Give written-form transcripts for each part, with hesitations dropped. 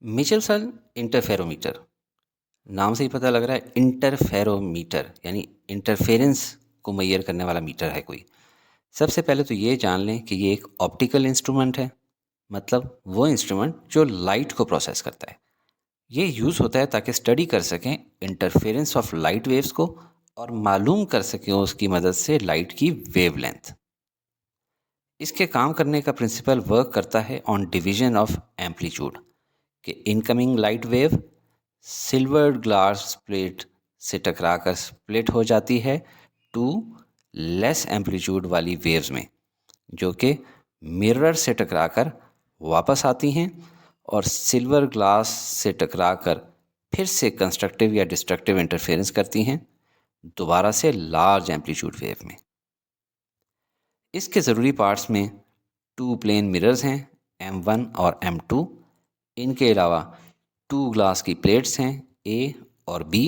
मिचेलसन interferometer, नाम से ही पता लग रहा है इंटरफेरोमीटर यानी इंटरफेरेंस को मैयर करने वाला मीटर है कोई। सबसे पहले तो ये जान लें कि ये एक ऑप्टिकल इंस्ट्रूमेंट है, मतलब वो इंस्ट्रूमेंट जो लाइट को प्रोसेस करता है। ये यूज़ होता है ताकि स्टडी कर सकें इंटरफेरेंस ऑफ लाइट वेव्स को और मालूम कर सकें उसकी मदद से लाइट की वेवलेंथ। इसके काम करने का प्रिंसिपल वर्क करता है ऑन डिवीजन ऑफ एम्पलीट्यूड कि incoming light wave silvered glass plate से टकराकर स्प्लिट हो जाती है टू लेस एम्पलीट्यूड वाली वेव्स में, जो कि मिरर से टकराकर वापस आती हैं और सिल्वर ग्लास से टकराकर फिर से कंस्ट्रक्टिव या डिस्ट्रक्टिव इंटरफेरेंस करती हैं दोबारा से लार्ज एम्पलीट्यूड वेव में। इसके ज़रूरी पार्ट्स में टू प्लेन मिरर्स हैं M1 और M2। इनके अलावा टू ग्लास की प्लेट्स हैं A और B।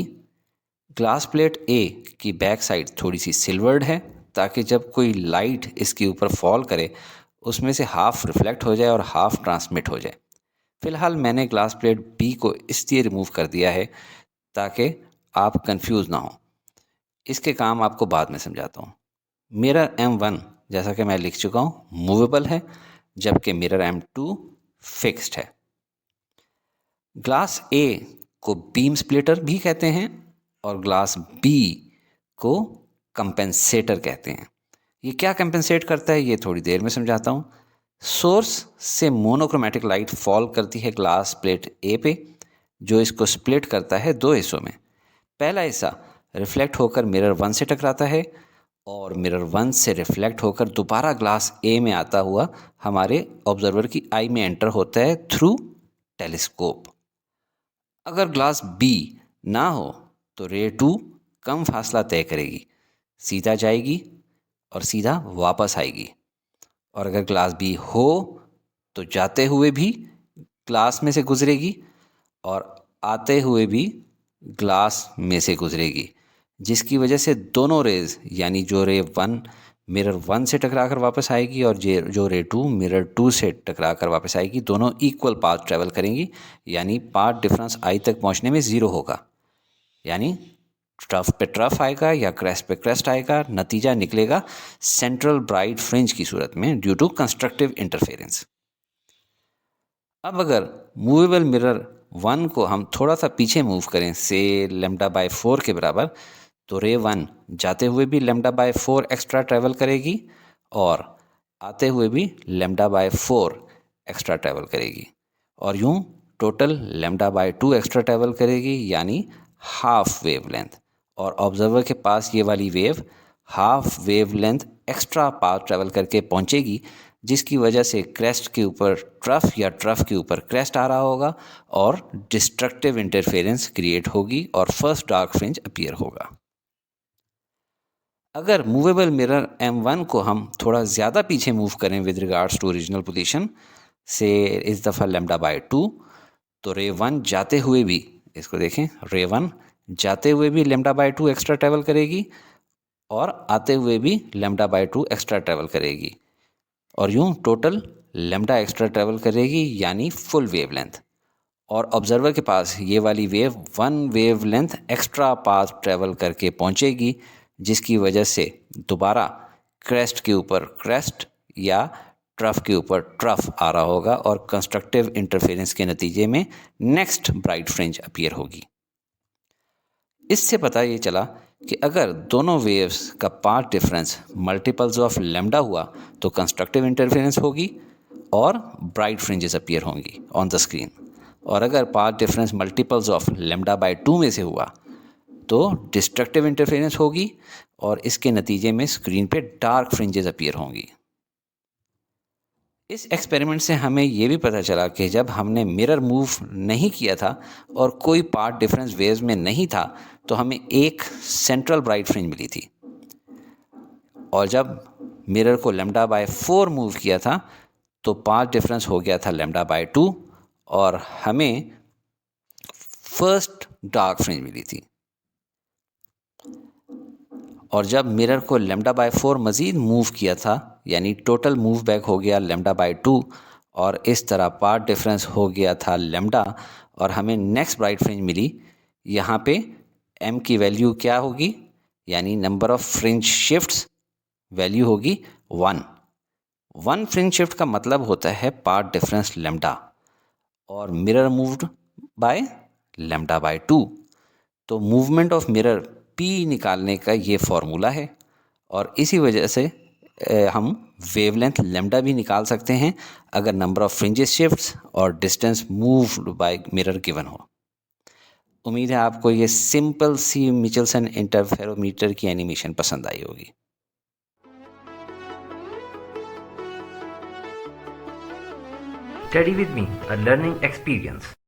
ग्लास प्लेट A की बैक साइड थोड़ी सी सिल्वर्ड है ताकि जब कोई लाइट इसके ऊपर फॉल करे उसमें से हाफ रिफ्लेक्ट हो जाए और हाफ ट्रांसमिट हो जाए। फ़िलहाल मैंने ग्लास प्लेट B को इसलिए रिमूव कर दिया है ताकि आप कंफ्यूज ना हो। इसके काम आपको बाद में समझाता हूँ। मिरर M1 जैसा कि मैं लिख चुका हूँ मूवेबल है, जबकि मिरर M2 फिक्स्ड है। ग्लास A को बीम स्प्लिटर भी कहते हैं और ग्लास B को कंपेंसेटर कहते हैं। ये क्या कंपेंसेट करता है ये थोड़ी देर में समझाता हूँ। सोर्स से मोनोक्रोमेटिक लाइट फॉल करती है ग्लास प्लेट A पे, जो इसको स्प्लिट करता है दो हिस्सों में। पहला हिस्सा रिफ्लेक्ट होकर मिरर 1 से टकराता है और मिरर 1 से रिफ्लेक्ट होकर दोबारा ग्लास A में आता हुआ हमारे ऑब्जर्वर की आई में एंटर होता है थ्रू टेलीस्कोप। अगर ग्लास B ना हो तो रे 2 कम फासला तय करेगी, सीधा जाएगी और सीधा वापस आएगी। और अगर ग्लास B हो तो जाते हुए भी ग्लास में से गुजरेगी और आते हुए भी ग्लास में से गुजरेगी, जिसकी वजह से दोनों रेज यानी जो रे 1 मिरर 1 से टकरा कर वापस आएगी और जो रे 2 मिरर 2 से टकरा कर वापस आएगी, दोनों इक्वल पाथ ट्रेवल करेंगी। यानी पाथ डिफरेंस आई तक पहुंचने में ज़ीरो होगा, यानी ट्रफ पे ट्रफ आएगा या क्रेस्ट पे क्रेस्ट आएगा। नतीजा निकलेगा सेंट्रल ब्राइट फ्रिंज की सूरत में ड्यू टू कंस्ट्रक्टिव इंटरफेरेंस। अब अगर मूवेबल मिरर 1 को हम थोड़ा सा पीछे मूव करें से λ/4 के बराबर, तो रे 1 जाते हुए भी λ/4 एक्स्ट्रा ट्रैवल करेगी और आते हुए भी λ/4 एक्स्ट्रा ट्रैवल करेगी और यूं टोटल λ/2 एक्स्ट्रा ट्रैवल करेगी, यानी हाफ वेव लेंथ। और ऑब्जर्वर के पास ये वाली wave half wave length extra path travel करके पहुंचेगी, जिसकी वजह से क्रेस्ट के ऊपर ट्रफ या ट्रफ के ऊपर क्रेस्ट आ रहा होगा और डिस्ट्रक्टिव इंटरफेरेंस क्रिएट होगी और फर्स्ट डार्क फ्रिंज अपीयर होगा। अगर मूवेबल मिरर M1 को हम थोड़ा ज़्यादा पीछे मूव करें with regards to original position से इस दफ़ा λ/2, तो रे 1 जाते हुए भी, इसको देखें, रे 1 जाते हुए भी λ/2 एक्स्ट्रा ट्रैवल करेगी और आते हुए भी λ/2 एक्स्ट्रा ट्रैवल करेगी और यूं टोटल लैम्डा एक्स्ट्रा ट्रैवल करेगी, यानी फुल वेव लेंथ। और ऑब्जर्वर के पास ये वाली wave 1 wave length extra path travel करके पहुंचेगी, जिसकी वजह से दोबारा क्रेस्ट के ऊपर क्रेस्ट या ट्रफ के ऊपर ट्रफ आ रहा होगा और कंस्ट्रक्टिव इंटरफेरेंस के नतीजे में नेक्स्ट ब्राइट फ्रिंज अपीयर होगी। इससे पता ये चला कि अगर दोनों वेव्स का path difference multiples of lambda हुआ तो कंस्ट्रक्टिव इंटरफेरेंस होगी और ब्राइट फ्रिंजेस अपीयर होंगी ऑन द स्क्रीन। और अगर पाथ डिफरेंस मल्टीपल्स ऑफ λ/2 में से हुआ तो डिस्ट्रक्टिव इंटरफेरेंस होगी और इसके नतीजे में स्क्रीन पे डार्क फ्रिंजेस अपीयर होंगी। इस एक्सपेरिमेंट से हमें ये भी पता चला कि जब हमने मिरर मूव नहीं किया था और कोई पाथ डिफरेंस वेव्स में नहीं था तो हमें एक सेंट्रल ब्राइट फ्रिंज मिली थी, और जब मिरर को λ/4 मूव किया था तो पाथ डिफरेंस हो गया था λ/2 और हमें फर्स्ट डार्क फ्रिंज मिली थी। और जब मिरर को λ/4 मज़ीद मूव किया था, यानी टोटल मूव बैक हो गया λ/2 और इस तरह पाथ डिफरेंस हो गया था लैम्डा और हमें नेक्स्ट ब्राइट फ्रिंज मिली। यहाँ पे m की वैल्यू क्या होगी, यानी number of fringe shifts value होगी 1। 1 फ्रिंज शिफ्ट का मतलब होता है पाथ डिफरेंस लैम्डा और mirror moved by lambda by 2। तो मूवमेंट ऑफ मिरर p निकालने का ये फॉर्मूला है और इसी वजह से हम वेवलेंथ लैम्डा भी निकाल सकते हैं अगर नंबर ऑफ फ्रिंजेस शिफ्ट्स और distance moved by mirror given हो। उम्मीद है आपको ये सिंपल सी मिचेल्सन इंटरफेरोमीटर की एनिमेशन पसंद आई होगी। Study with me, a learning experience.